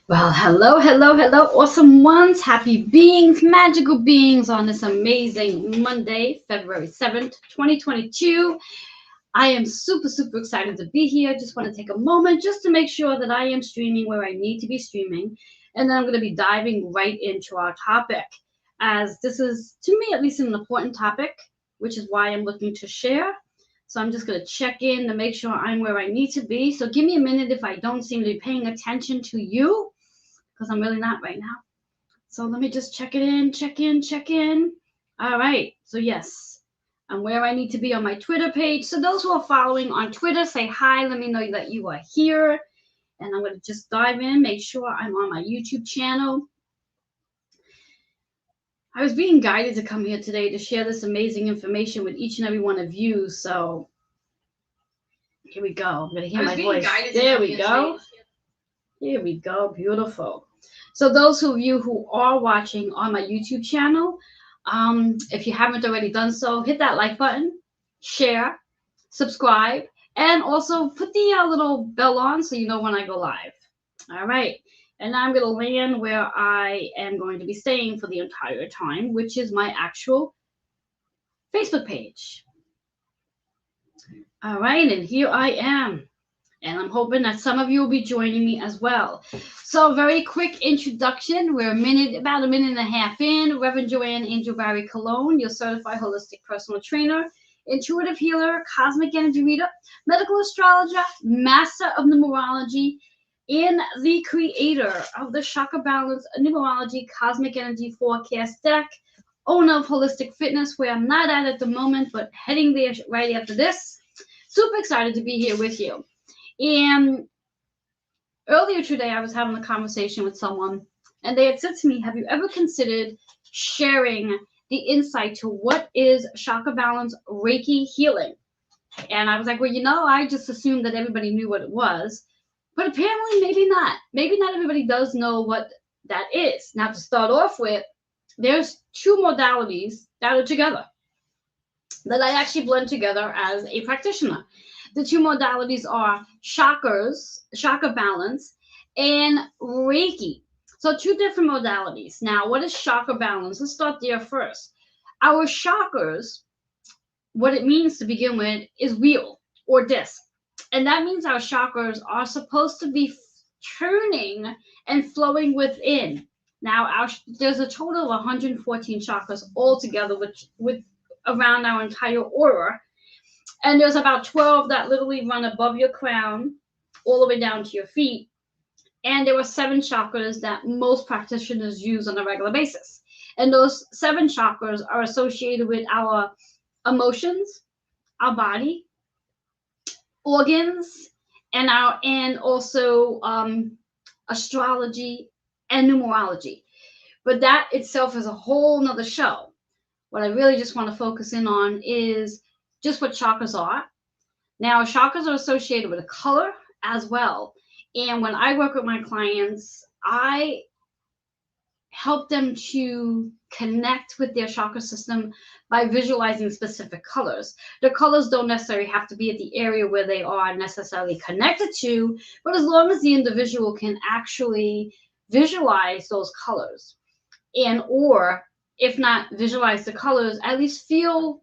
Well, hello, hello, hello, awesome ones, happy beings, magical beings on this amazing Monday, February 7th, 2022. I am super, super excited to be here. Just want to take a moment just to make sure that I am streaming where I need to be streaming. And then I'm going to be diving right into our topic, as this is, to me at least, an important topic, which is why I'm looking to share. So I'm just going to check in to make sure I'm where I need to be. So give me a minute if I don't seem to be paying attention to you, because I'm really not right now. So let me just check it in, check in, check in. All right. So yes, I'm where I need to be on my Twitter page. So those who are following on Twitter, say hi. Let me know that you are here. And I'm going to just dive in, make sure I'm on my YouTube channel. I was being guided to come here today to share this amazing information with each and every one of you. So here we go. I'm going to hear my voice. There we go. Here we go. Beautiful. So those of you who are watching on my YouTube channel, if you haven't already done so, hit that like button, share, subscribe, and also put the little bell on so you know when I go live. All right. And now I'm going to land where I am going to be staying for the entire time, which is my actual Facebook page. All right. And here I am. And I'm hoping that some of you will be joining me as well. So, very quick introduction. We're about a minute and a half in. Reverend Joanne Angel Barry Cologne, your certified holistic personal trainer, intuitive healer, cosmic energy reader, medical astrologer, master of numerology, and the creator of the Chakra Balance Numerology Cosmic Energy Forecast deck, owner of Holistic Fitness, where I'm not at the moment, but heading there right after this. Super excited to be here with you. And earlier today, I was having a conversation with someone, and they had said to me, have you ever considered sharing the insight to what is chakra balance Reiki healing? And I was like, well, I just assumed that everybody knew what it was. But apparently, maybe not. Maybe not everybody does know what that is. Now, to start off with, there's two modalities that are together that I actually blend together as a practitioner. The two modalities are chakras, chakra balance, and Reiki. So two different modalities. Now, what is chakra balance? Let's start there first. Our chakras, what it means to begin with, is wheel or disc. And that means our chakras are supposed to be turning and flowing within. Now, there's a total of 114 chakras altogether, with around our entire aura. And there's about 12 that literally run above your crown all the way down to your feet. And there were 7 chakras that most practitioners use on a regular basis. And those 7 chakras are associated with our emotions, our body, organs, and also astrology and numerology. But that itself is a whole nother show. What I really just want to focus in on is just what chakras are. Now, chakras are associated with a color as well. And when I work with my clients, I help them to connect with their chakra system by visualizing specific colors. The colors don't necessarily have to be at the area where they are necessarily connected to, but as long as the individual can actually visualize those colors, or if not visualize the colors, at least feel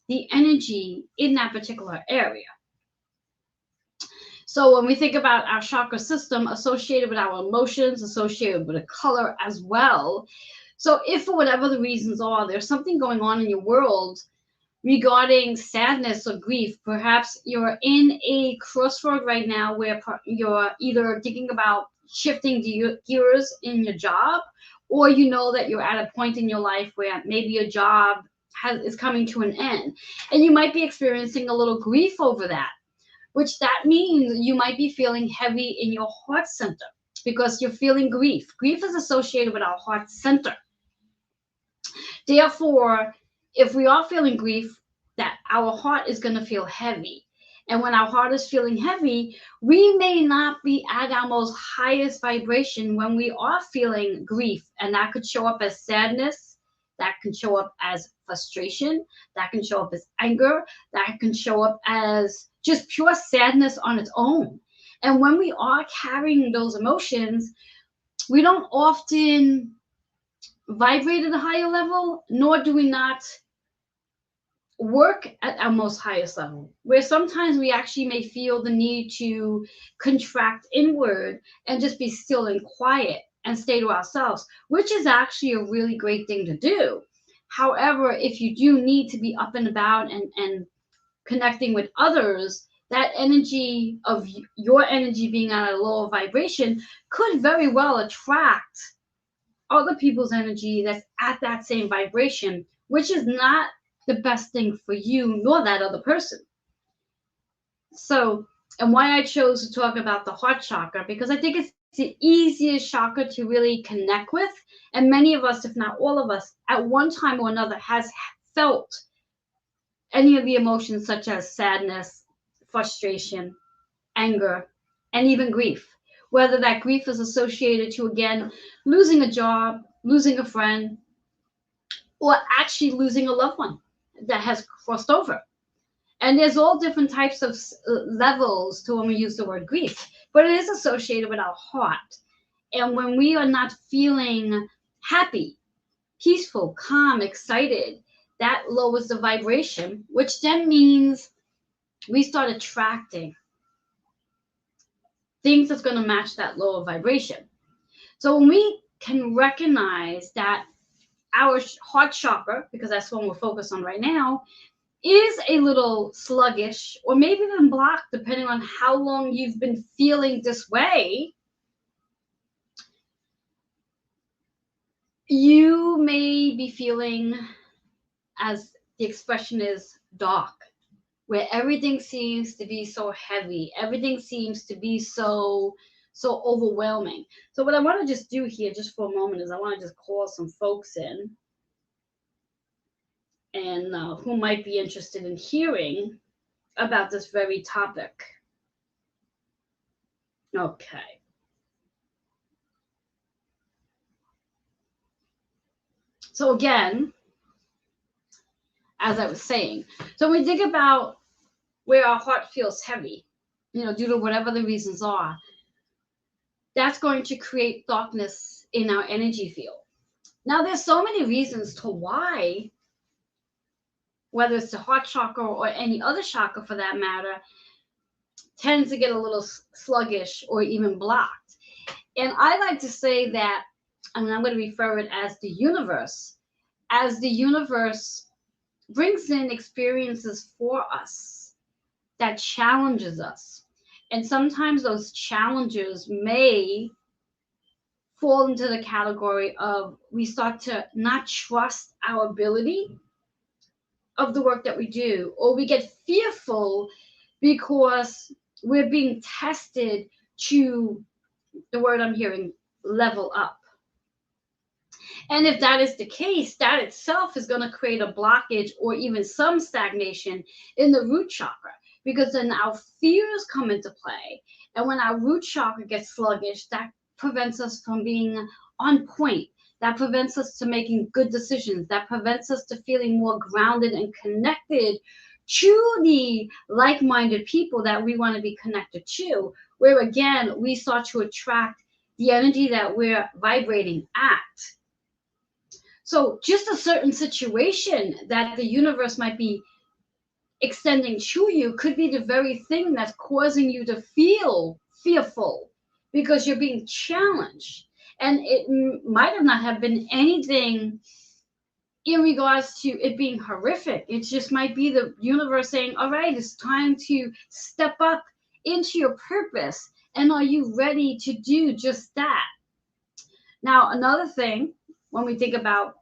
the energy in that particular area. So when we think about our chakra system associated with our emotions, associated with a color as well. So if for whatever the reasons are, there's something going on in your world regarding sadness or grief, perhaps you're in a crossroad right now where you're either thinking about shifting gears in your job, or you know that you're at a point in your life where maybe your job is coming to an end, and you might be experiencing a little grief over that, which that means you might be feeling heavy in your heart center because you're feeling grief. Grief is associated with our heart center. Therefore, if we are feeling grief, that our heart is going to feel heavy. And when our heart is feeling heavy, we may not be at our most highest vibration when we are feeling grief. And that could show up as sadness. That can show up as frustration. That can show up as anger. That can show up as just pure sadness on its own. And when we are carrying those emotions, we don't often vibrate at a higher level, nor do we not work at our most highest level, where sometimes we actually may feel the need to contract inward and just be still and quiet and stay to ourselves, which is actually a really great thing to do. However, if you do need to be up and about and connecting with others, that energy of your energy being at a lower vibration could very well attract other people's energy that's at that same vibration, which is not the best thing for you nor that other person. So, and why I chose to talk about the heart chakra, because I think it's the easiest chakra to really connect with. And many of us, if not all of us, at one time or another has felt any of the emotions such as sadness, frustration, anger, and even grief. Whether that grief is associated to, again, losing a job, losing a friend, or actually losing a loved one that has crossed over. And there's all different types of levels to when we use the word grief, but it is associated with our heart. And when we are not feeling happy, peaceful, calm, excited, that lowers the vibration, which then means we start attracting things that's going to match that lower vibration. So when we can recognize that our heart chakra, because that's what we're focused on right now, is a little sluggish or maybe even blocked, depending on how long you've been feeling this way, you may be feeling, as the expression is, dark, where everything seems to be so heavy, everything seems to be so overwhelming. So what I want to just do here just for a moment is I want to just call some folks in and who might be interested in hearing about this very topic. Okay. So again, as I was saying, so when we think about where our heart feels heavy, due to whatever the reasons are, that's going to create darkness in our energy field. Now, there's so many reasons to why, whether it's the heart chakra or any other chakra for that matter, tends to get a little sluggish or even blocked. And I like to say that, I'm going to refer it as the universe brings in experiences for us that challenges us. And sometimes those challenges may fall into the category of we start to not trust our ability of the work that we do, or we get fearful because we're being tested to, the word I'm hearing, level up. And if that is the case, that itself is going to create a blockage or even some stagnation in the root chakra, because then our fears come into play. And when our root chakra gets sluggish, that prevents us from being on point. That prevents us to making good decisions. That prevents us to feeling more grounded and connected to the like-minded people that we want to be connected to, where again, we start to attract the energy that we're vibrating at. So just a certain situation that the universe might be extending to you could be the very thing that's causing you to feel fearful because you're being challenged. And it might have been anything in regards to it being horrific. It just might be the universe saying, all right, it's time to step up into your purpose. And are you ready to do just that? Now, another thing, when we think about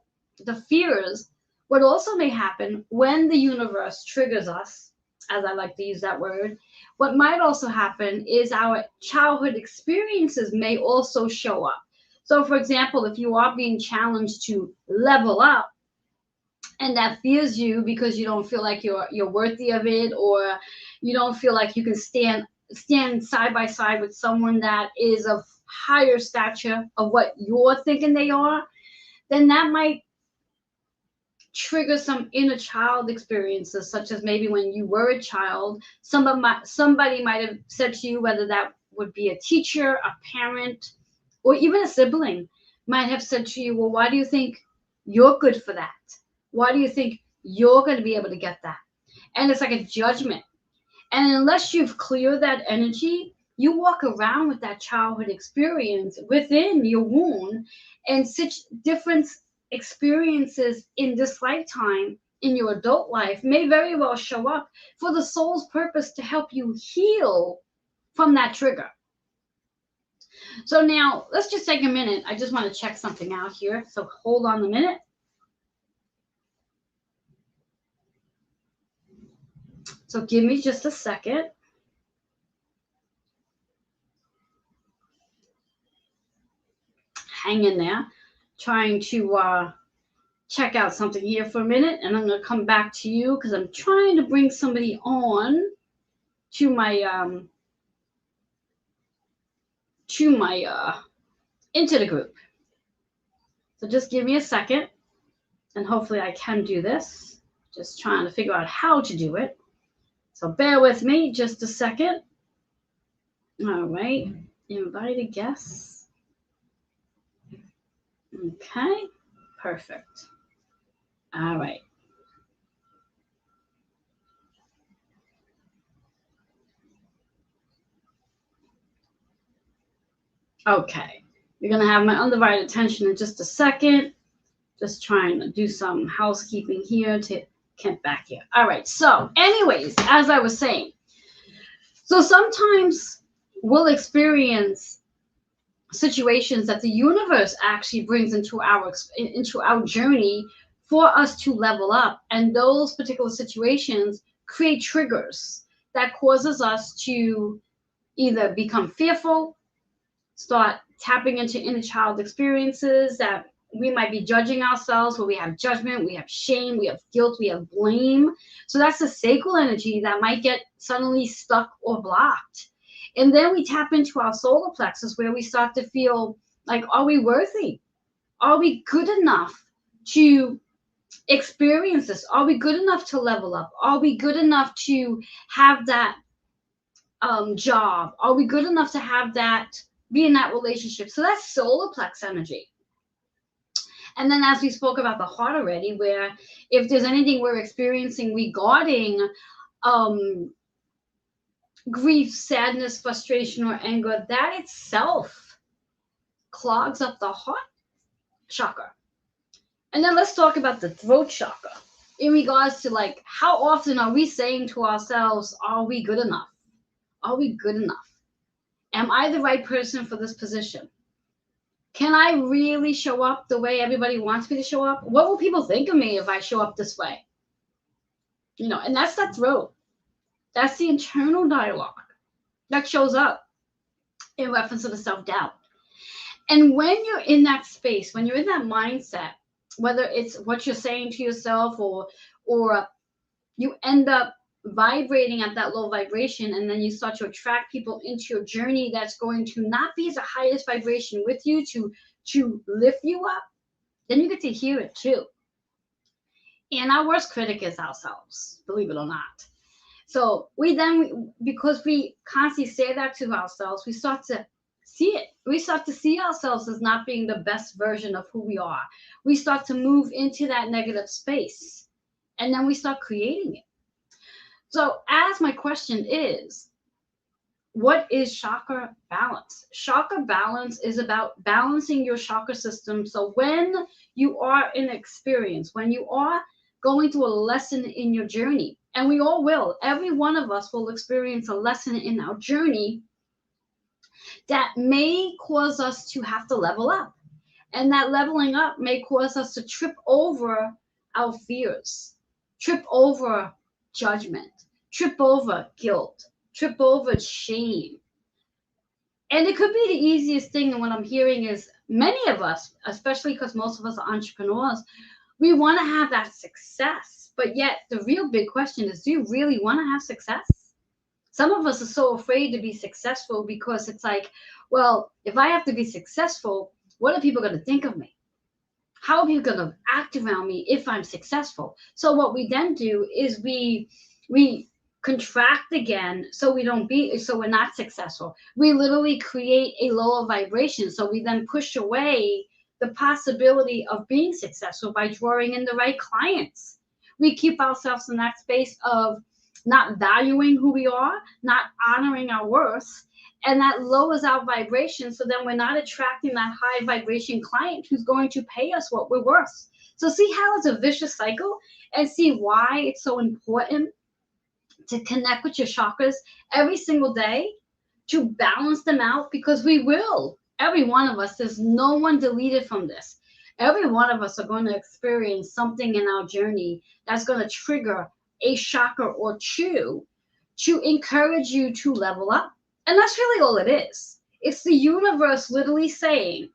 the fears, what also may happen when the universe triggers us, as I like to use that word, what might also happen is our childhood experiences may also show up. So, for example, if you are being challenged to level up, and that fears you because you don't feel like you're worthy of it, or you don't feel like you can stand side by side with someone that is of higher stature of what you're thinking they are, then that might trigger some inner child experiences, such as maybe when you were a child, somebody might have said to you, whether that would be a teacher, a parent, Or even a sibling might have said to you, well, why do you think you're good for that? Why do you think you're going to be able to get that? And it's like a judgment. And unless you've cleared that energy, you walk around with that childhood experience within your wound, and such different experiences in this lifetime in your adult life may very well show up for the soul's purpose to help you heal from that trigger. So now let's just take a minute. I just want to check something out here. So hold on a minute. So give me just a second. Hang in there. Trying to check out something here for a minute, and I'm going to come back to you because I'm trying to bring somebody on to my into the group. So just give me a second, and hopefully I can do this. Just trying to figure out how to do it. So bear with me just a second. All right. Invite a guest. Okay. Perfect. All right. Okay. You're going to have my undivided attention in just a second. Just trying to do some housekeeping here to get back here. All right. So anyways, as I was saying, so sometimes we'll experience situations that the universe actually brings into our journey for us to level up, and those particular situations create triggers that causes us to either become fearful, start tapping into inner child experiences that we might be judging ourselves, where we have judgment, we have shame, we have guilt, we have blame. So that's the sacral energy that might get suddenly stuck or blocked. And then we tap into our solar plexus, where we start to feel like, are we worthy? Are we good enough to experience this? Are we good enough to level up? Are we good enough to have that job? Are we good enough to have that, be in that relationship? So that's solar plex energy. And then, as we spoke about the heart already, where if there's anything we're experiencing regarding grief, sadness, frustration, or anger, that itself clogs up the heart chakra. And then let's talk about the throat chakra in regards to, like, how often are we saying to ourselves, are we good enough? Are we good enough? Am I the right person for this position? Can I really show up the way everybody wants me to show up? What will people think of me if I show up this way? And that's that throat. That's the internal dialogue that shows up in reference to the self-doubt. And when you're in that space, when you're in that mindset, whether it's what you're saying to yourself or you end up vibrating at that low vibration, and then you start to attract people into your journey that's going to not be at the highest vibration with you to lift you up, then you get to hear it too. And our worst critic is ourselves, believe it or not. So because we constantly say that to ourselves, we start to see it. We start to see ourselves as not being the best version of who we are. We start to move into that negative space, and then we start creating it. So as my question is, what is chakra balance? Chakra balance is about balancing your chakra system. So when you are in experience, when you are going through a lesson in your journey, and we all will, every one of us will experience a lesson in our journey that may cause us to have to level up. And that leveling up may cause us to trip over our fears, trip over judgment, trip over guilt, trip over shame. And it could be the easiest thing. And what I'm hearing is many of us, especially because most of us are entrepreneurs, we want to have that success. But yet the real big question is, do you really want to have success? Some of us are so afraid to be successful because it's like, well, if I have to be successful, what are people going to think of me? How are people going to act around me if I'm successful? So what we then do is we contract again, so we're not successful. We literally create a lower vibration, so we then push away the possibility of being successful by drawing in the right clients. We keep ourselves in that space of not valuing who we are, not honoring our worth, and that lowers our vibration, so then we're not attracting that high vibration client who's going to pay us what we're worth. So see how it's a vicious cycle, and see why it's so important to connect with your chakras every single day, to balance them out, because we will. Every one of us, there's no one deleted from this. Every one of us are going to experience something in our journey that's going to trigger a chakra or two to encourage you to level up. And that's really all it is. It's the universe literally saying,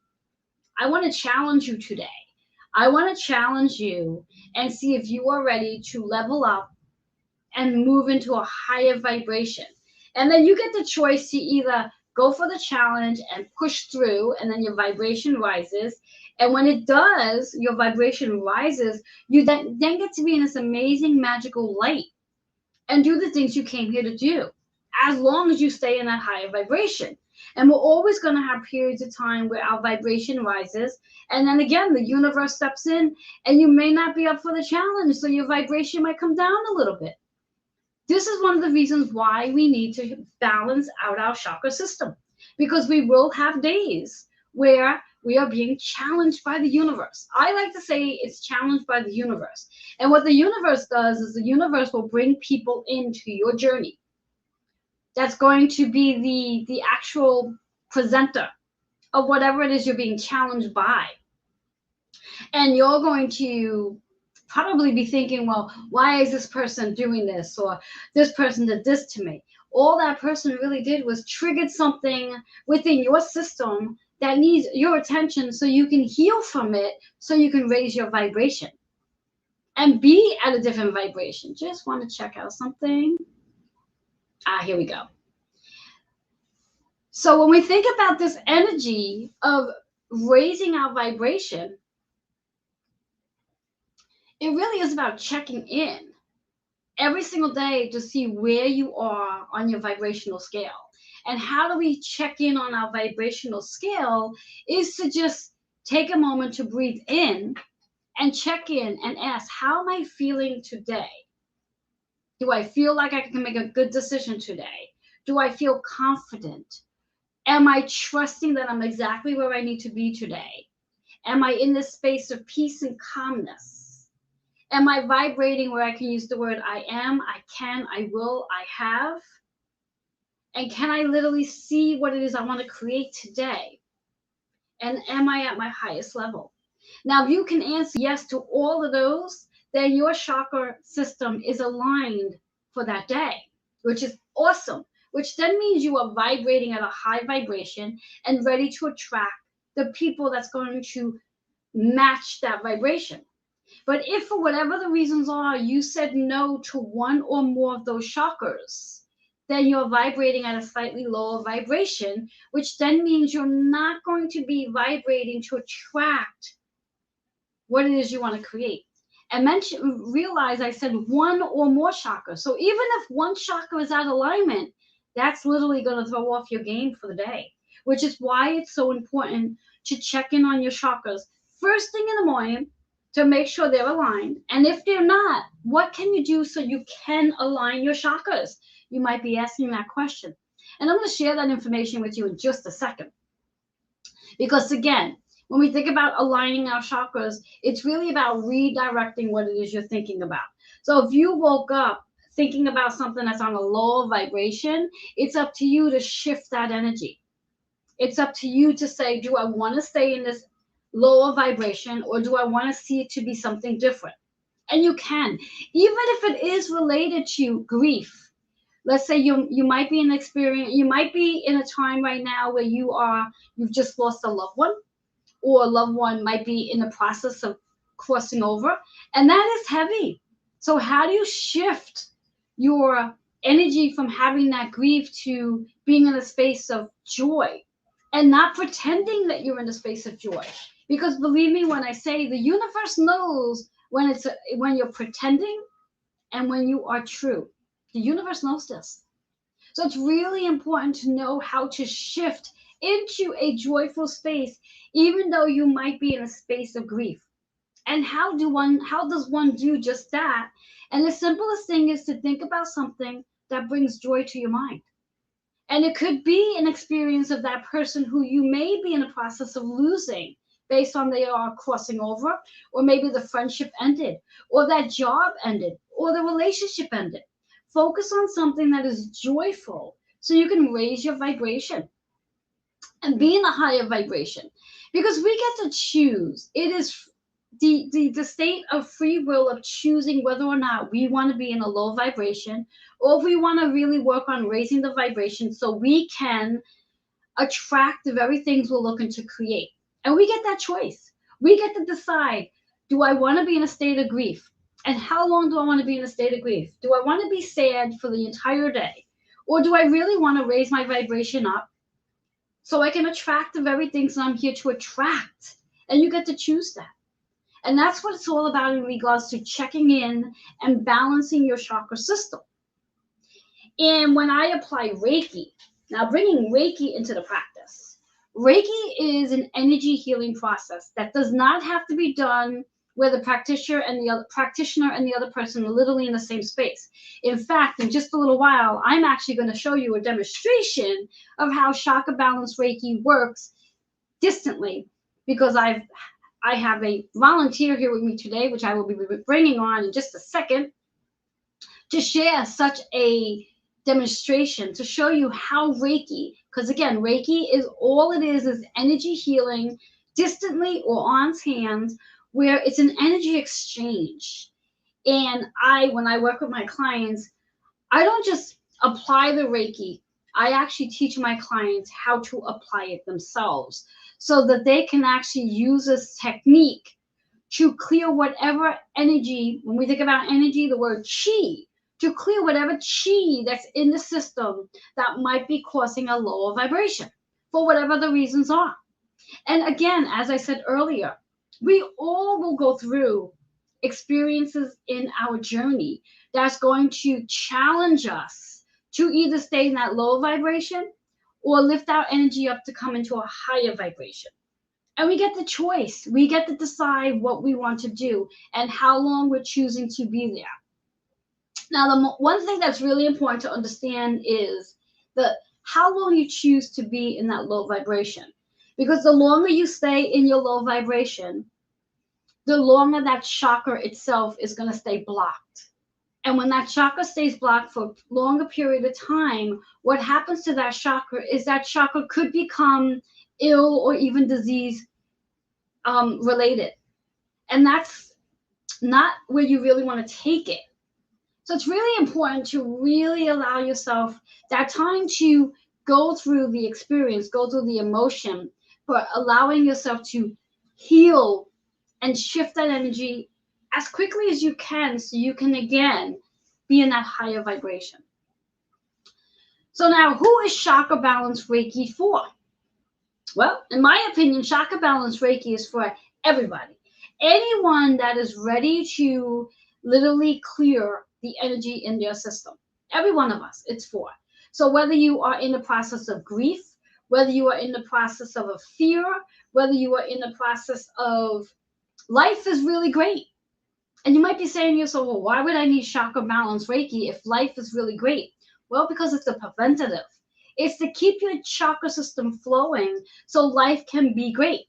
I want to challenge you today. I want to challenge you and see if you are ready to level up and move into a higher vibration. And then you get the choice to either go for the challenge and push through, and then your vibration rises. And when it does, your vibration rises, you then get to be in this amazing magical light and do the things you came here to do, as long as you stay in that higher vibration. And we're always going to have periods of time where our vibration rises, and then again the universe steps in, and you may not be up for the challenge, so your vibration might come down a little bit. This is one of the reasons why we need to balance out our chakra system, because we will have days where we are being challenged by the universe. I like to say it's challenged by the universe. And what the universe does is the universe will bring people into your journey. That's going to be the actual presenter of whatever it is you're being challenged by. And you're going to probably be thinking, well, why is this person doing this? Or this person did this to me. All that person really did was triggered something within your system that needs your attention, so you can heal from it, so you can raise your vibration and be at a different vibration. Just want to check out something. Here we go. So when we think about this energy of raising our vibration, it really is about checking in every single day to see where you are on your vibrational scale. And how do we check in on our vibrational scale is to just take a moment to breathe in and check in and ask, how am I feeling today? Do I feel like I can make a good decision today? Do I feel confident? Am I trusting that I'm exactly where I need to be today? Am I in this space of peace and calmness? Am I vibrating where I can use the word I am, I can, I will, I have? And can I literally see what it is I want to create today? And am I at my highest level? Now, if you can answer yes to all of those, then your chakra system is aligned for that day, which is awesome, which then means you are vibrating at a high vibration and ready to attract the people that's going to match that vibration. But if for whatever the reasons are, you said no to one or more of those chakras, then you're vibrating at a slightly lower vibration, which then means you're not going to be vibrating to attract what it is you want to create. And realize I said one or more chakras. So even if one chakra is out of alignment, that's literally going to throw off your game for the day, which is why it's so important to check in on your chakras first thing in the morning to make sure they're aligned. And if they're not, what can you do so you can align your chakras? You might be asking that question. And I'm going to share that information with you in just a second. Because again, when we think about aligning our chakras, it's really about redirecting what it is you're thinking about. So if you woke up thinking about something that's on a lower vibration, it's up to you to shift that energy. It's up to you to say, do I want to stay in this lower vibration, or do I want to see it to be something different? And you can, even if it is related to grief. Let's say you might be in an experience, you might be in a time right now where you've just lost a loved one, or a loved one might be in the process of crossing over, and that is heavy. So how do you shift your energy from having that grief to being in a space of joy, and not pretending that you're in a space of joy? Because believe me when I say the universe knows when you're pretending and when you are true. The universe knows this. So it's really important to know how to shift into a joyful space, even though you might be in a space of grief. And how does one do just that? And the simplest thing is to think about something that brings joy to your mind. And it could be an experience of that person who you may be in the process of losing based on they are crossing over, or maybe the friendship ended, or that job ended, or the relationship ended. Focus on something that is joyful so you can raise your vibration and be in a higher vibration, because we get to choose. It is the state of free will of choosing whether or not we want to be in a low vibration, or if we want to really work on raising the vibration so we can attract the very things we're looking to create. And we get that choice. We get to decide, do I want to be in a state of grief? And how long do I want to be in a state of grief? Do I want to be sad for the entire day? Or do I really want to raise my vibration up so I can attract the very things I'm here to attract? And you get to choose that. And that's what it's all about in regards to checking in and balancing your chakra system. And when I apply Reiki, now bringing Reiki into the practice, Reiki is an energy healing process that does not have to be done where the practitioner and the other person are literally in the same space. In fact, in just a little while, I'm actually going to show you a demonstration of how chakra balance Reiki works distantly, because I have a volunteer here with me today, which I will be bringing on in just a second, to share such a demonstration to show you how Reiki, because again, Reiki is all it is energy healing distantly or on hands, where it's an energy exchange. And when I work with my clients, I don't just apply the Reiki. I actually teach my clients how to apply it themselves so that they can actually use this technique to clear whatever energy. When we think about energy, the word chi, to clear whatever chi that's in the system that might be causing a lower vibration for whatever the reasons are. And again, as I said earlier, we all will go through experiences in our journey that's going to challenge us to either stay in that low vibration or lift our energy up to come into a higher vibration. And we get the choice. We get to decide what we want to do and how long we're choosing to be there. Now, the one thing that's really important to understand is how long you choose to be in that low vibration. Because the longer you stay in your low vibration, the longer that chakra itself is going to stay blocked. And when that chakra stays blocked for a longer period of time, what happens to that chakra is that chakra could become ill or even disease related. And that's not where you really want to take it. So it's really important to really allow yourself that time to go through the experience, go through the emotion, but allowing yourself to heal and shift that energy as quickly as you can so you can again be in that higher vibration. So now, who is chakra balance Reiki for? Well, in my opinion, chakra balance Reiki is for everybody. Anyone that is ready to literally clear the energy in their system. Every one of us, it's for. So whether you are in the process of grief, whether you are in the process of a fear, whether you are in the process of life is really great. And you might be saying to yourself, well, why would I need chakra balance Reiki if life is really great? Well, because it's a preventative. It's to keep your chakra system flowing so life can be great.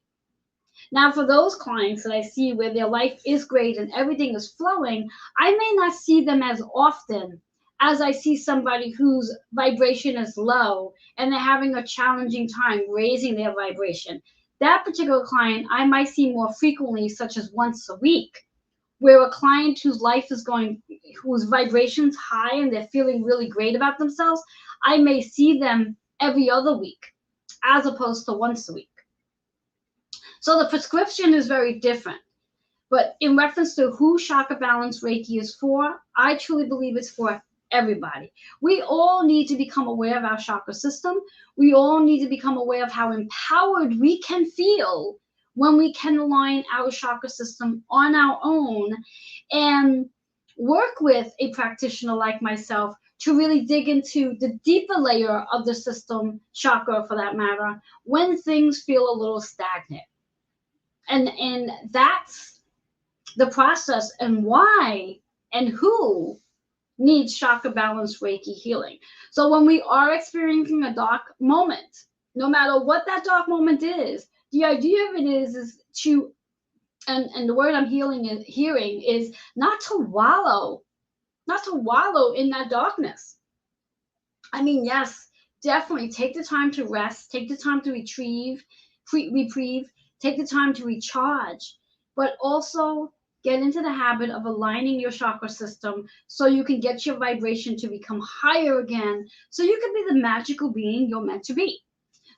Now, for those clients that I see where their life is great and everything is flowing, I may not see them as often as I see somebody whose vibration is low and they're having a challenging time raising their vibration. That particular client I might see more frequently, such as once a week, where a client whose life is going, whose vibration's high and they're feeling really great about themselves, I may see them every other week as opposed to once a week. So the prescription is very different. But in reference to who chakra balance Reiki is for, I truly believe it's for everybody. We all need to become aware of our chakra system. We all need to become aware of how empowered we can feel when we can align our chakra system on our own and work with a practitioner like myself to really dig into the deeper layer of the system, chakra for that matter, when things feel a little stagnant. And that's the process and why and who needs chakra balance Reiki healing. So when we are experiencing a dark moment, no matter what that dark moment is, the idea of it is to, and the word I'm hearing is not to wallow in that darkness. I mean, yes, definitely take the time to rest, take the time to reprieve, take the time to recharge, but also get into the habit of aligning your chakra system so you can get your vibration to become higher again, so you can be the magical being you're meant to be.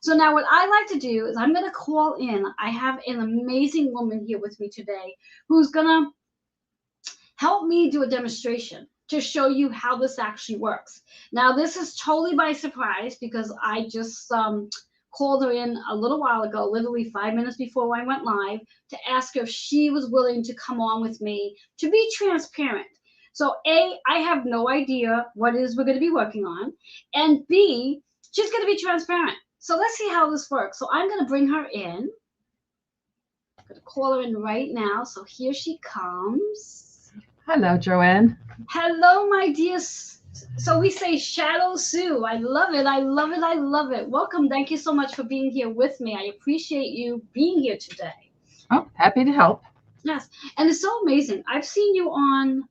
So now what I like to do is I'm going to call in. I have an amazing woman here with me today who's going to help me do a demonstration to show you how this actually works. Now, this is totally by surprise because I just called her in a little while ago, literally 5 minutes before I went live, to ask her if she was willing to come on with me to be transparent. So A, I have no idea what it is we're going to be working on, and B, she's going to be transparent. So let's see how this works. So I'm going to bring her in. I'm going to call her in right now. So here she comes. Hello, Joanne. Hello, my dear. So we say Shadow Sue. I love it. I love it. I love it. Welcome. Thank you so much for being here with me. I appreciate you being here today. Oh, happy to help. Yes. And it's so amazing. I've seen you on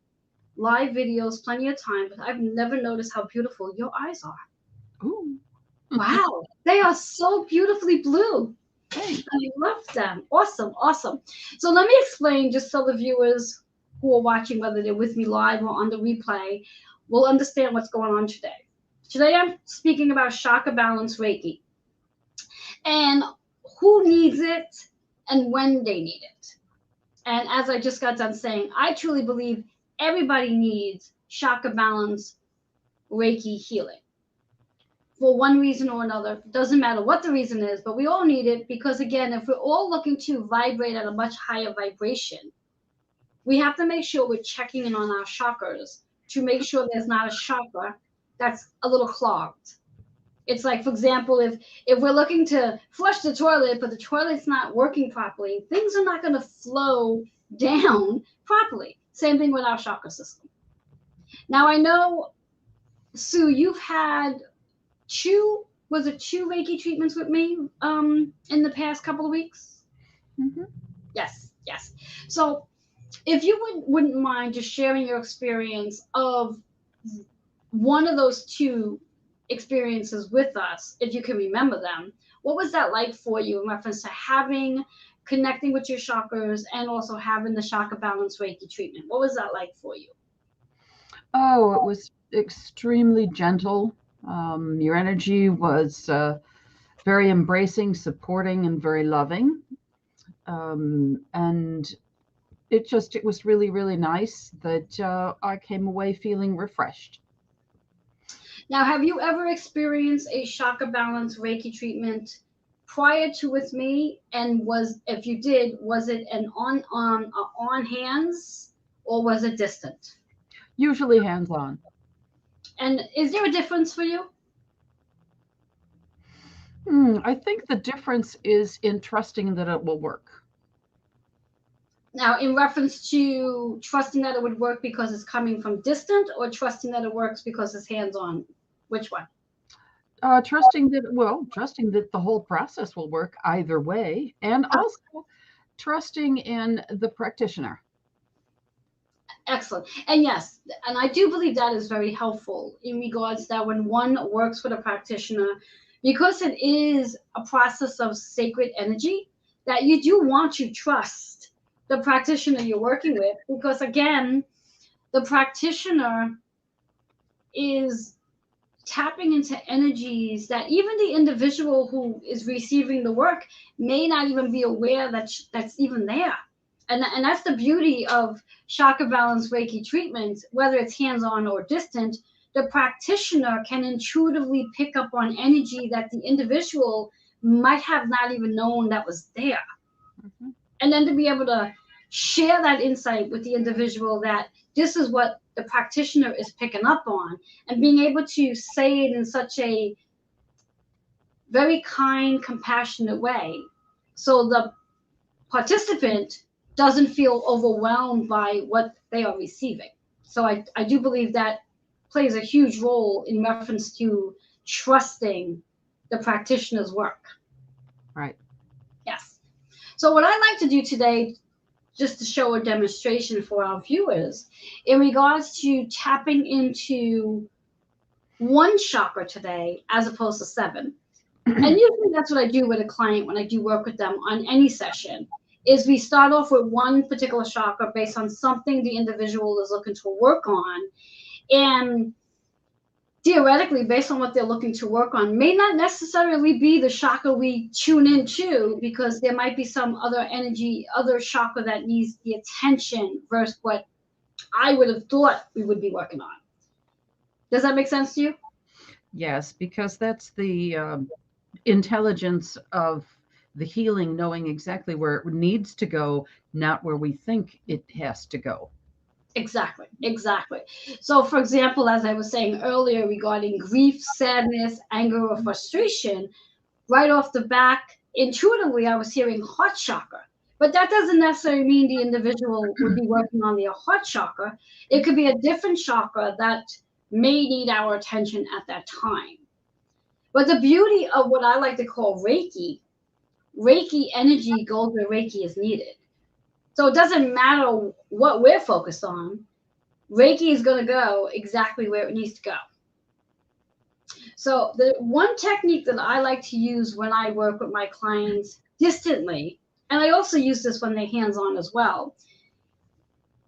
live videos plenty of times, but I've never noticed how beautiful your eyes are. Ooh. Wow. They are so beautifully blue. Thanks. I love them. Awesome. Awesome. So let me explain just so the viewers who are watching, whether they're with me live or on the replay, will understand what's going on today. Today I'm speaking about chakra balance Reiki and who needs it and when they need it. And as I just got done saying, I truly believe everybody needs chakra balance Reiki healing for one reason or another. Doesn't matter what the reason is, but we all need it because, again, if we're all looking to vibrate at a much higher vibration, we have to make sure we're checking in on our chakras to make sure there's not a chakra that's a little clogged. It's like, for example, if we're looking to flush the toilet, but the toilet's not working properly, things are not going to flow down properly. Same thing with our chakra system. Now, I know, Sue, you've had two Reiki treatments with me in the past couple of weeks? Mm-hmm. Yes. So if you wouldn't mind just sharing your experience of one of those two experiences with us, if you can remember them, what was that like for you in reference to connecting with your chakras and also having the chakra balance Reiki treatment? What was that like for you? Oh, it was extremely gentle. Your energy was very embracing, supporting, and very loving. And it was really, really nice that I came away feeling refreshed. Now, have you ever experienced a chakra balance Reiki treatment prior to with me? And if you did, was it an on hands or was it distant? Usually hands-on. And is there a difference for you? I think the difference is in trusting that it will work. Now, in reference to trusting that it would work because it's coming from distant or trusting that it works because it's hands-on, which one? Trusting that the whole process will work either way, and also trusting in the practitioner. Excellent. And yes, and I do believe that is very helpful in regards that when one works with a practitioner, because it is a process of sacred energy, that you do want to trust the practitioner you're working with, because again, the practitioner is tapping into energies that even the individual who is receiving the work may not even be aware that's even there. And that's the beauty of chakra balance Reiki treatments, whether it's hands-on or distant. The practitioner can intuitively pick up on energy that the individual might have not even known that was there. Mm-hmm. And then to be able to share that insight with the individual that this is what the practitioner is picking up on, and being able to say it in such a very kind, compassionate way. So the participant doesn't feel overwhelmed by what they are receiving. So I do believe that plays a huge role in reference to trusting the practitioner's work. Right. Yes. So what I like to do today, just to show a demonstration for our viewers, in regards to tapping into one chakra today as opposed to 7. And usually that's what I do with a client when I do work with them on any session, is we start off with one particular chakra based on something the individual is looking to work on. And theoretically, based on what they're looking to work on, may not necessarily be the chakra we tune into, because there might be some other energy, other chakra that needs the attention versus what I would have thought we would be working on. Does that make sense to you? Yes, because that's the intelligence of the healing, knowing exactly where it needs to go, not where we think it has to go. Exactly, exactly. So, for example, as I was saying earlier regarding grief, sadness, anger, or frustration, right off the back, intuitively, I was hearing heart chakra. But that doesn't necessarily mean the individual would be working on their heart chakra. It could be a different chakra that may need our attention at that time. But the beauty of what I like to call Reiki, Reiki energy goes where Reiki is needed. So it doesn't matter what we're focused on, Reiki is going to go exactly where it needs to go. So the one technique that I like to use when I work with my clients distantly, and I also use this when they're hands-on as well,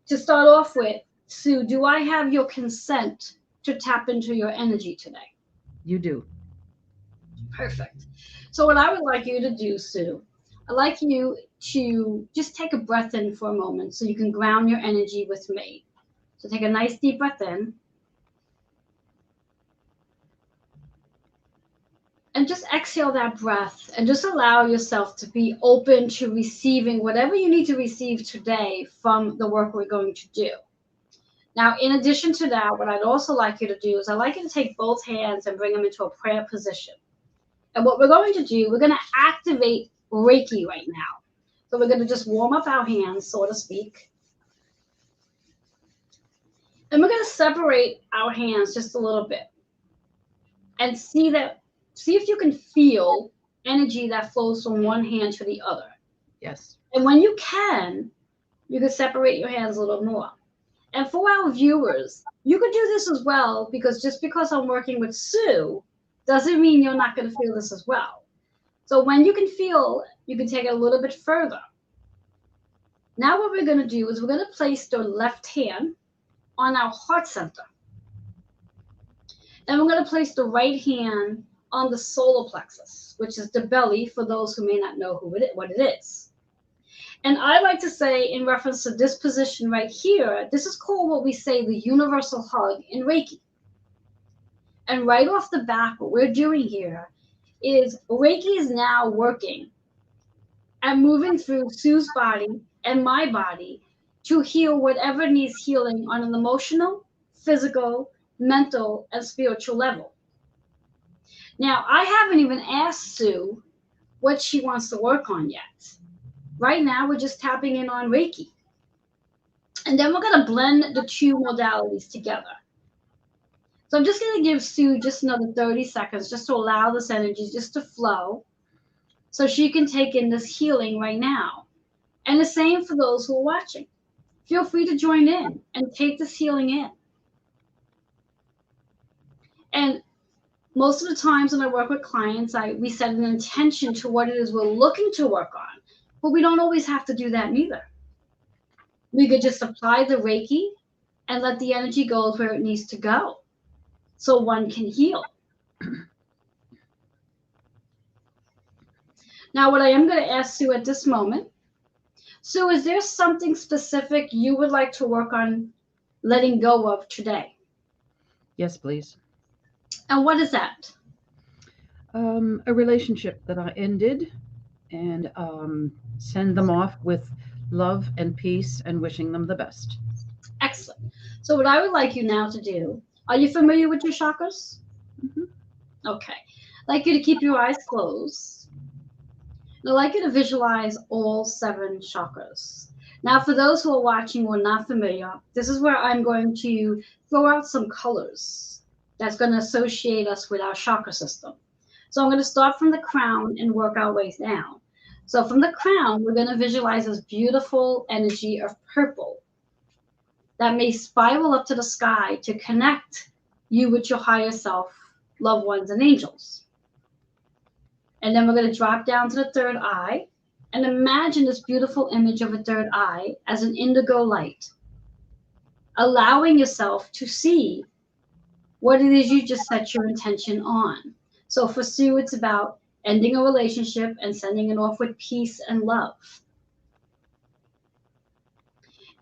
to start off with, Sue, do I have your consent to tap into your energy today? You do. Perfect. So what I would like you to do, Sue, I'd like you to just take a breath in for a moment so you can ground your energy with me. So take a nice deep breath in. And just exhale that breath and just allow yourself to be open to receiving whatever you need to receive today from the work we're going to do. Now, in addition to that, what I'd also like you to do is I'd like you to take both hands and bring them into a prayer position. And what we're going to do, we're going to activate Reiki right now. So we're going to just warm up our hands, so to speak. And we're going to separate our hands just a little bit and see if you can feel energy that flows from one hand to the other. Yes. And when you can separate your hands a little more. And for our viewers, you could do this as well, because just because I'm working with Sue doesn't mean you're not going to feel this as well. So when you can feel, you can take it a little bit further. Now what we're going to do is we're going to place the left hand on our heart center. And we're going to place the right hand on the solar plexus, which is the belly, for those who may not know what it is. And I like to say, in reference to this position right here, this is called what we say the universal hug in Reiki. And right off the bat, what we're doing here is Reiki is now working and moving through Sue's body and my body to heal whatever needs healing on an emotional, physical, mental, and spiritual level. Now, I haven't even asked Sue what she wants to work on yet. Right now, we're just tapping in on Reiki. And then we're going to blend the two modalities together. So I'm just going to give Sue just another 30 seconds just to allow this energy just to flow so she can take in this healing right now. And the same for those who are watching. Feel free to join in and take this healing in. And most of the times when I work with clients, we set an intention to what it is we're looking to work on. But we don't always have to do that neither. We could just apply the Reiki and let the energy go where it needs to go so one can heal. Now, what I am going to ask Sue at this moment, Sue, is there something specific you would like to work on letting go of today? Yes, please. And what is that? A relationship that I ended, and send them off with love and peace and wishing them the best. Excellent. So what I would like you now to do, are you familiar with your chakras? Mhm. Okay. I'd like you to keep your eyes closed. And I'd like you to visualize all 7 chakras. Now, for those who are watching who are not familiar, this is where I'm going to throw out some colors that's going to associate us with our chakra system. So I'm going to start from the crown and work our way down. So from the crown, we're going to visualize this beautiful energy of purple that may spiral up to the sky to connect you with your higher self, loved ones, and angels. And then we're going to drop down to the third eye and imagine this beautiful image of a third eye as an indigo light, allowing yourself to see what it is you just set your intention on. So for Sue, it's about ending a relationship and sending it off with peace and love.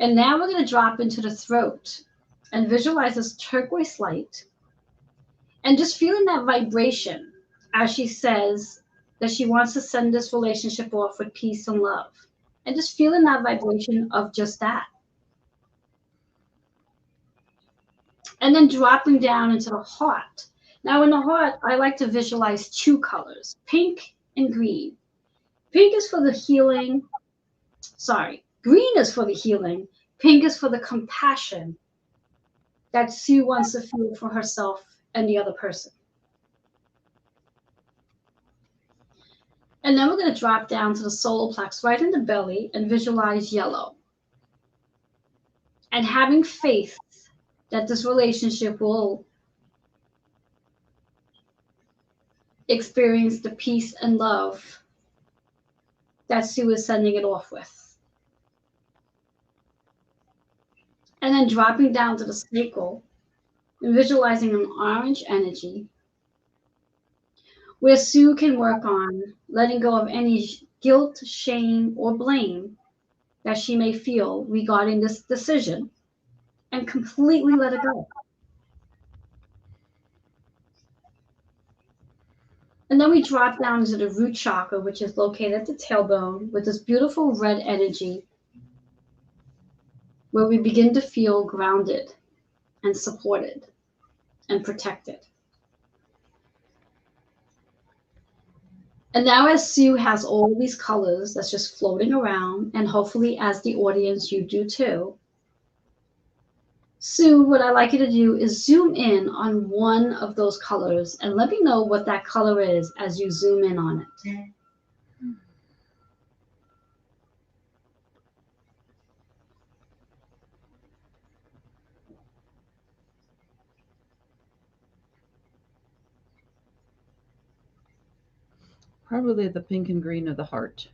And now we're going to drop into the throat and visualize this turquoise light and just feeling that vibration as she says that she wants to send this relationship off with peace and love. And just feeling that vibration of just that. And then dropping down into the heart. Now, in the heart, I like to visualize 2 colors, pink and green. Pink is for the healing. Sorry, green is for the healing. Pink is for the compassion that Sue wants to feel for herself and the other person. And then we're going to drop down to the solar plex right in the belly and visualize yellow. And having faith that this relationship will experience the peace and love that Sue is sending it off with. And then dropping down to the sacral and visualizing an orange energy where Sue can work on letting go of any guilt, shame, or blame that she may feel regarding this decision and completely let it go. And then we drop down into the root chakra, which is located at the tailbone, with this beautiful red energy where we begin to feel grounded and supported and protected. And now, as Sue has all these colors that's just floating around, and hopefully, as the audience, you do too. Sue, what I'd like you to do is zoom in on one of those colors and let me know what that color is as you zoom in on it. Probably the pink and green of the heart.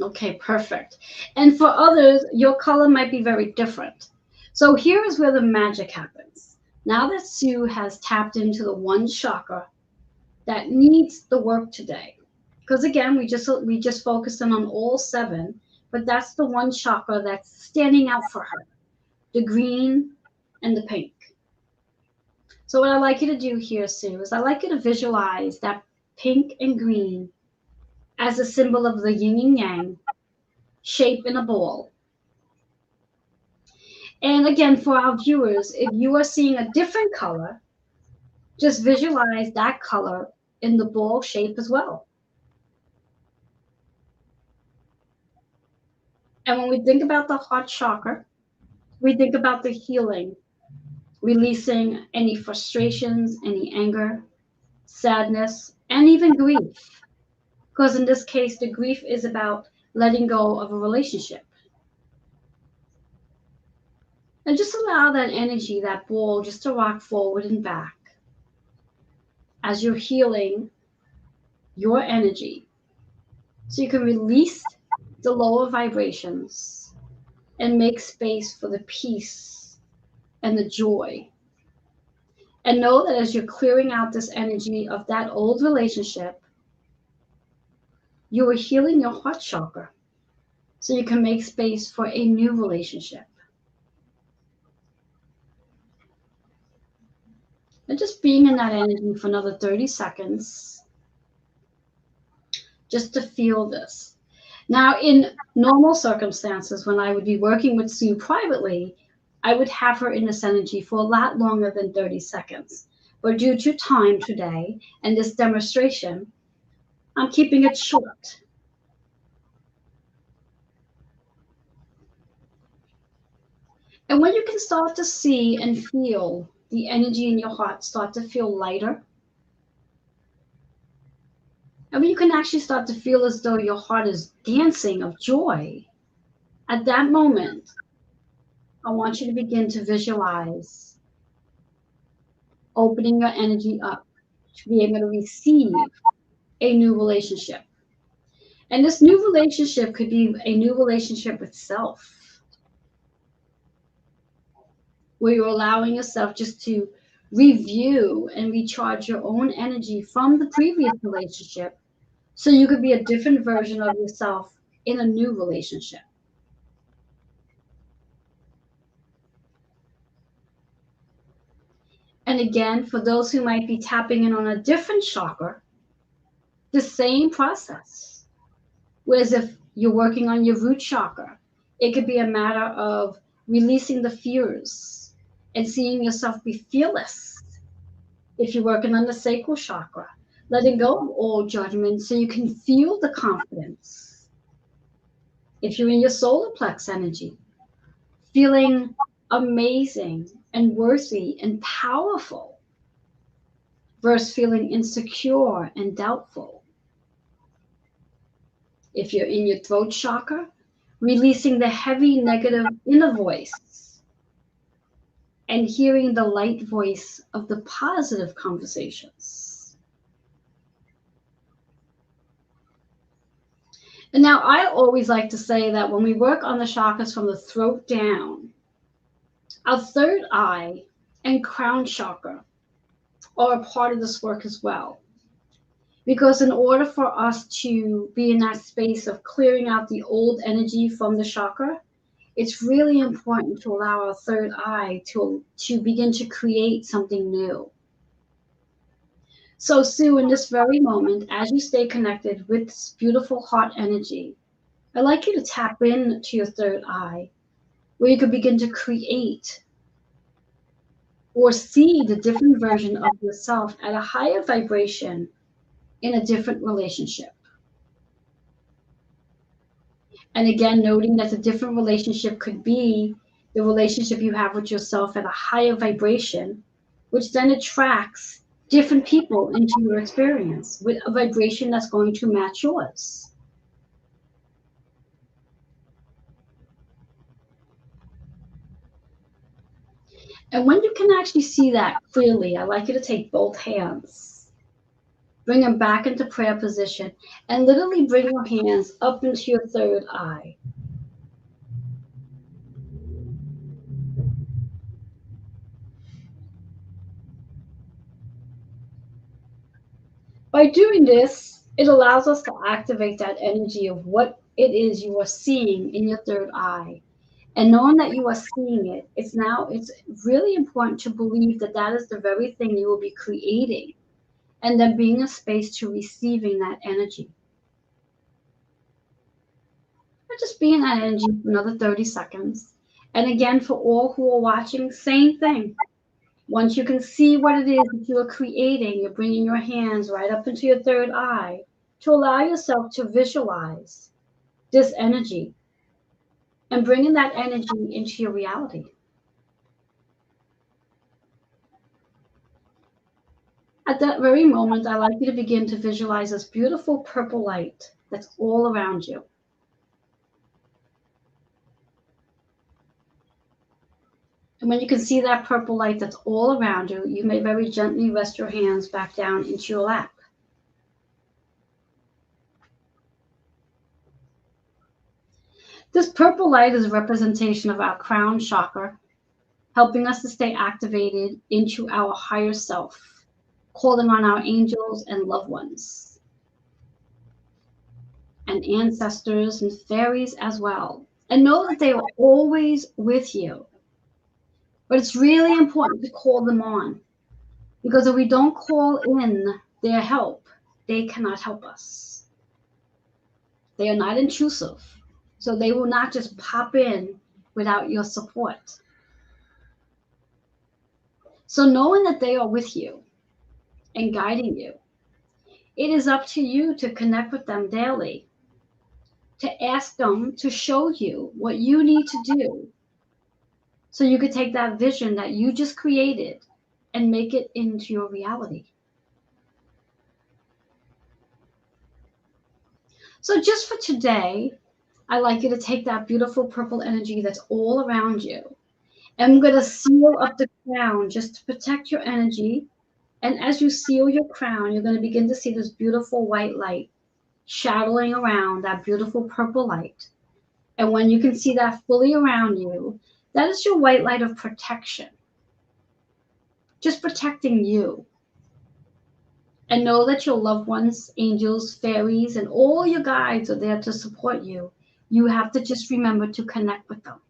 Okay, perfect. And for others, your color might be very different. So here is where the magic happens. Now that Sue has tapped into the one chakra that needs the work today, because again, we just focused in on all 7, but that's the one chakra that's standing out for her, the green and the pink. So what I'd like you to do here, Sue, is I'd like you to visualize that pink and green as a symbol of the yin and yang shape in a ball. And again, for our viewers, if you are seeing a different color, just visualize that color in the ball shape as well. And when we think about the heart chakra, we think about the healing, releasing any frustrations, any anger, sadness, and even grief. Because in this case, the grief is about letting go of a relationship. And just allow that energy, that ball, just to rock forward and back as you're healing your energy. So you can release the lower vibrations and make space for the peace and the joy. And know that as you're clearing out this energy of that old relationship, you are healing your heart chakra so you can make space for a new relationship. And just being in that energy for another 30 seconds, just to feel this. Now, in normal circumstances, when I would be working with Sue privately, I would have her in this energy for a lot longer than 30 seconds. But due to time today and this demonstration, I'm keeping it short. And when you can start to see and feel the energy in your heart start to feel lighter, and when you can actually start to feel as though your heart is dancing of joy, at that moment, I want you to begin to visualize opening your energy up to be able to receive a new relationship. And this new relationship could be a new relationship with self, where you're allowing yourself just to review and recharge your own energy from the previous relationship so you could be a different version of yourself in a new relationship. And again, for those who might be tapping in on a different chakra, the same process. Whereas if you're working on your root chakra, it could be a matter of releasing the fears and seeing yourself be fearless. If you're working on the sacral chakra, letting go of all judgment so you can feel the confidence. If you're in your solar plex energy, feeling amazing and worthy and powerful versus feeling insecure and doubtful. If you're in your throat chakra, releasing the heavy negative inner voice and hearing the light voice of the positive conversations. And now I always like to say that when we work on the chakras from the throat down, our third eye and crown chakra are a part of this work as well. Because in order for us to be in that space of clearing out the old energy from the chakra, it's really important to allow our third eye to begin to create something new. So Sue, in this very moment, as you stay connected with this beautiful heart energy, I'd like you to tap into your third eye, where you could begin to create or see the different version of yourself at a higher vibration in a different relationship. And again, noting that the different relationship could be the relationship you have with yourself at a higher vibration, which then attracts different people into your experience with a vibration that's going to match yours. And when you can actually see that clearly, I'd like you to take both hands, bring them back into prayer position, and literally bring your hands up into your third eye. By doing this, it allows us to activate that energy of what it is you are seeing in your third eye. And knowing that you are seeing it, it's really important to believe that that is the very thing you will be creating, and then being a space to receiving that energy. Or just be in that energy for another 30 seconds. And again, for all who are watching, same thing. Once you can see what it is that you are creating, you're bringing your hands right up into your third eye to allow yourself to visualize this energy and bringing that energy into your reality. At that very moment, I'd like you to begin to visualize this beautiful purple light that's all around you. And when you can see that purple light that's all around you, you may very gently rest your hands back down into your lap. This purple light is a representation of our crown chakra, helping us to stay activated into our higher self, calling on our angels and loved ones, and ancestors and fairies as well. And know that they are always with you. But it's really important to call them on, because if we don't call in their help, they cannot help us. They are not intrusive, so they will not just pop in without your support. So knowing that they are with you and guiding you, it is up to you to connect with them daily, to ask them to show you what you need to do so you could take that vision that you just created and make it into your reality. So just for today, I'd like you to take that beautiful purple energy that's all around you. And I'm going to seal up the crown just to protect your energy. And as you seal your crown, you're going to begin to see this beautiful white light shadowing around that beautiful purple light. And when you can see that fully around you, that is your white light of protection, just protecting you. And know that your loved ones, angels, fairies, and all your guides are there to support you. You have to just remember to connect with them.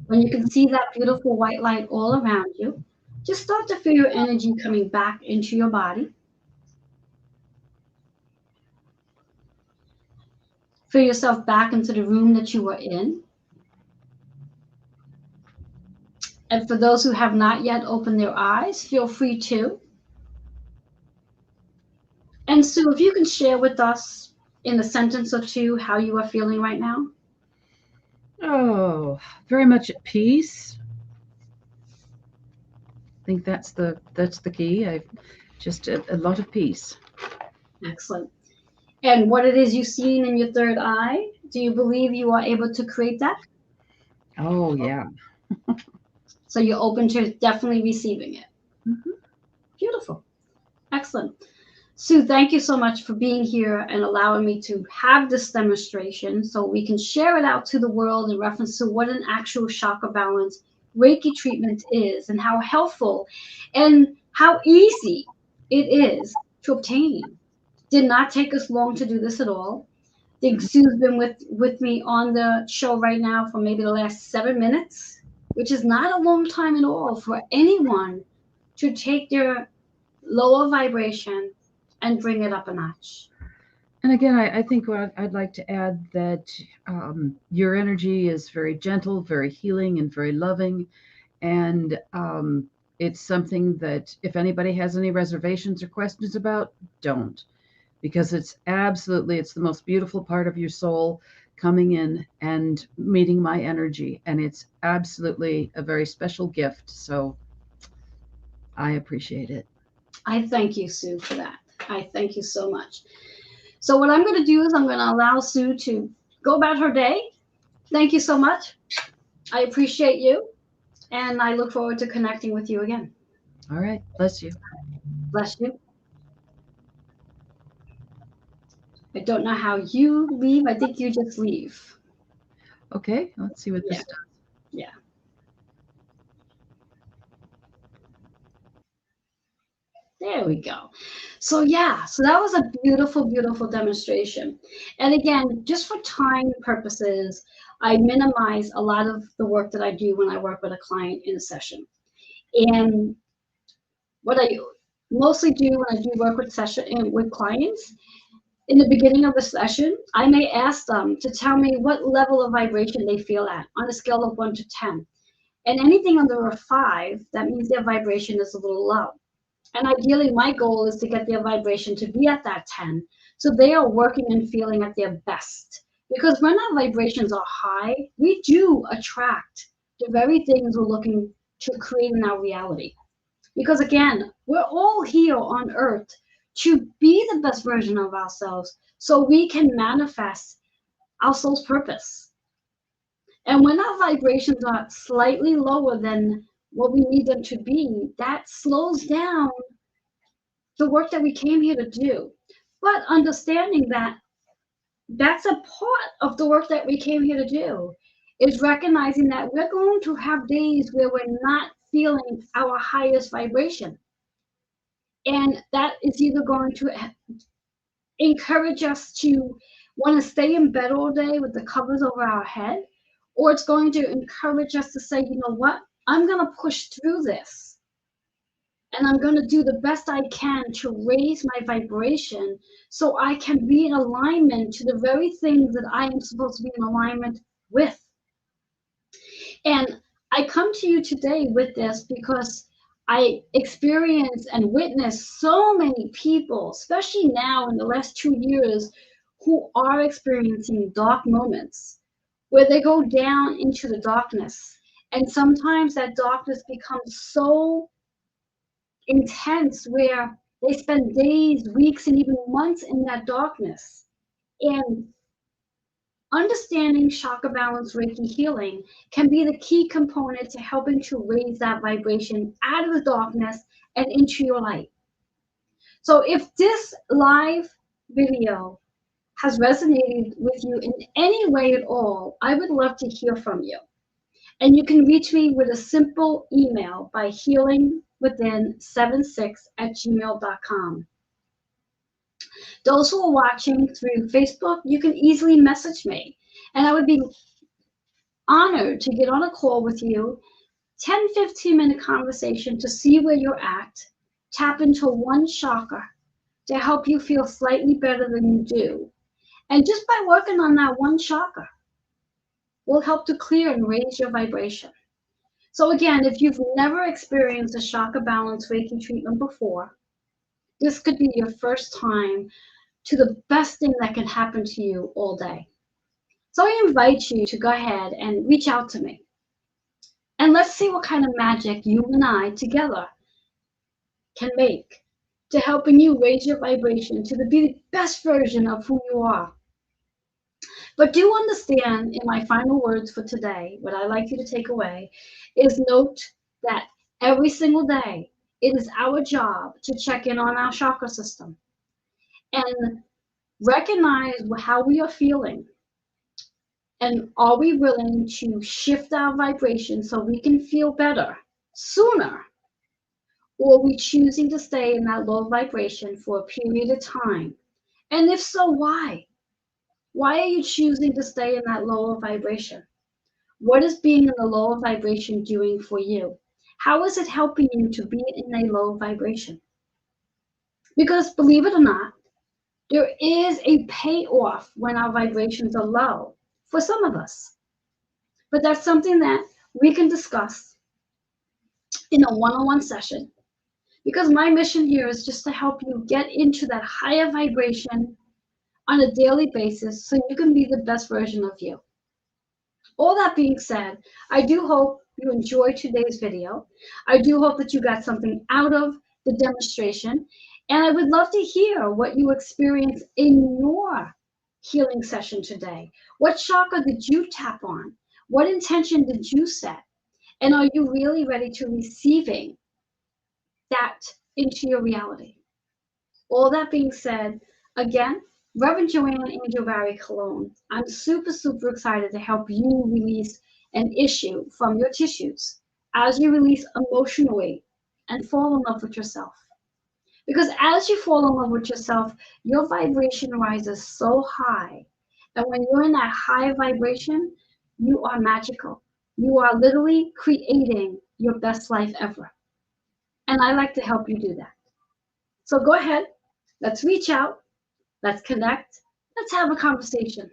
When you can see that beautiful white light all around you, just start to feel your energy coming back into your body. Feel yourself back into the room that you were in. And for those who have not yet opened their eyes, feel free to. And Sue, if you can share with us in a sentence or two how you are feeling right now. Oh, very much at peace. I think that's the key. I just a lot of peace. Excellent. And what it is you've seen in your third eye, do you believe you are able to create that? Oh yeah. So you're open to definitely receiving it. Mm-hmm. Beautiful. Excellent. Sue, thank you so much for being here and allowing me to have this demonstration so we can share it out to the world in reference to what an actual chakra balance Reiki treatment is and how helpful and how easy it is to obtain. Did not take us long to do this at all. I think Sue's been with me on the show right now for maybe the last 7 minutes, which is not a long time at all for anyone to take their lower vibration and bring it up a notch. And again, I think what I'd like to add that your energy is very gentle, very healing, and very loving. And it's something that if anybody has any reservations or questions about, don't. Because it's the most beautiful part of your soul coming in and meeting my energy. And it's absolutely a very special gift. So I appreciate it. I thank you, Sue, for that. I thank you so much. So what I'm going to do is I'm going to allow Sue to go about her day. Thank you so much. I appreciate you. And I look forward to connecting with you again. All right. Bless you. Bless you. I don't know how you leave. I think you just leave. Okay. Let's see what this does. Yeah. There we go. So that was a beautiful, beautiful demonstration. And again, just for time purposes, I minimize a lot of the work that I do when I work with a client in a session. And what I mostly do when I do work with clients, in the beginning of the session, I may ask them to tell me what level of vibration they feel at on a scale of 1 to 10. And anything under a 5, that means their vibration is a little low. And ideally, my goal is to get their vibration to be at that 10. So they are working and feeling at their best. Because when our vibrations are high, we do attract the very things we're looking to create in our reality. Because again, we're all here on earth to be the best version of ourselves so we can manifest our soul's purpose. And when our vibrations are slightly lower than what we need them to be, that slows down the work that we came here to do. But understanding that that's a part of the work that we came here to do is recognizing that we're going to have days where we're not feeling our highest vibration. And that is either going to encourage us to want to stay in bed all day with the covers over our head, or it's going to encourage us to say, you know what, I'm going to push through this. And I'm going to do the best I can to raise my vibration so I can be in alignment to the very things that I am supposed to be in alignment with. And I come to you today with this because I experience and witness so many people, especially now in the last 2 years, who are experiencing dark moments where they go down into the darkness. And sometimes that darkness becomes so intense where they spend days, weeks, and even months in that darkness. And understanding chakra balance Reiki healing can be the key component to helping to raise that vibration out of the darkness and into your light. So if this live video has resonated with you in any way at all, I would love to hear from you. And you can reach me with a simple email by healingwithin76@gmail.com. Those who are watching through Facebook, you can easily message me. And I would be honored to get on a call with you, 10-15 minute conversation to see where you're at, tap into one chakra to help you feel slightly better than you do. And just by working on that one chakra will help to clear and raise your vibration. So again, if you've never experienced a chakra balance Reiki treatment before, this could be your first time to the best thing that can happen to you all day. So I invite you to go ahead and reach out to me. And let's see what kind of magic you and I together can make to helping you raise your vibration to be the best version of who you are. But do understand, in my final words for today, what I like you to take away is note that every single day, it is our job to check in on our chakra system and recognize how we are feeling. And are we willing to shift our vibration so we can feel better sooner? Or are we choosing to stay in that low vibration for a period of time? And if so, why? Why are you choosing to stay in that lower vibration? What is being in the lower vibration doing for you? How is it helping you to be in a low vibration? Because believe it or not, there is a payoff when our vibrations are low for some of us. But that's something that we can discuss in a one-on-one session. Because my mission here is just to help you get into that higher vibration on a daily basis so you can be the best version of you. All that being said, I do hope you enjoyed today's video. I do hope that you got something out of the demonstration. And I would love to hear what you experienced in your healing session today. What chakra did you tap on? What intention did you set? And are you really ready to receiving that into your reality? All that being said, again, Reverend Joanne Angel Barry Cologne, I'm super, super excited to help you release an issue from your tissues as you release emotionally and fall in love with yourself. Because as you fall in love with yourself, your vibration rises so high. And when you're in that high vibration, you are magical. You are literally creating your best life ever. And I like to help you do that. So go ahead, let's reach out. Let's connect. Let's have a conversation.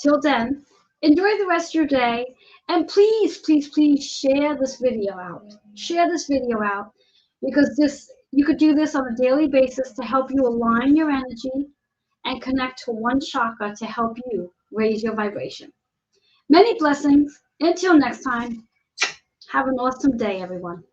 Till then, enjoy the rest of your day. And please, please, please share this video out. Share this video out because you could do this on a daily basis to help you align your energy and connect to one chakra to help you raise your vibration. Many blessings. Until next time, have an awesome day, everyone.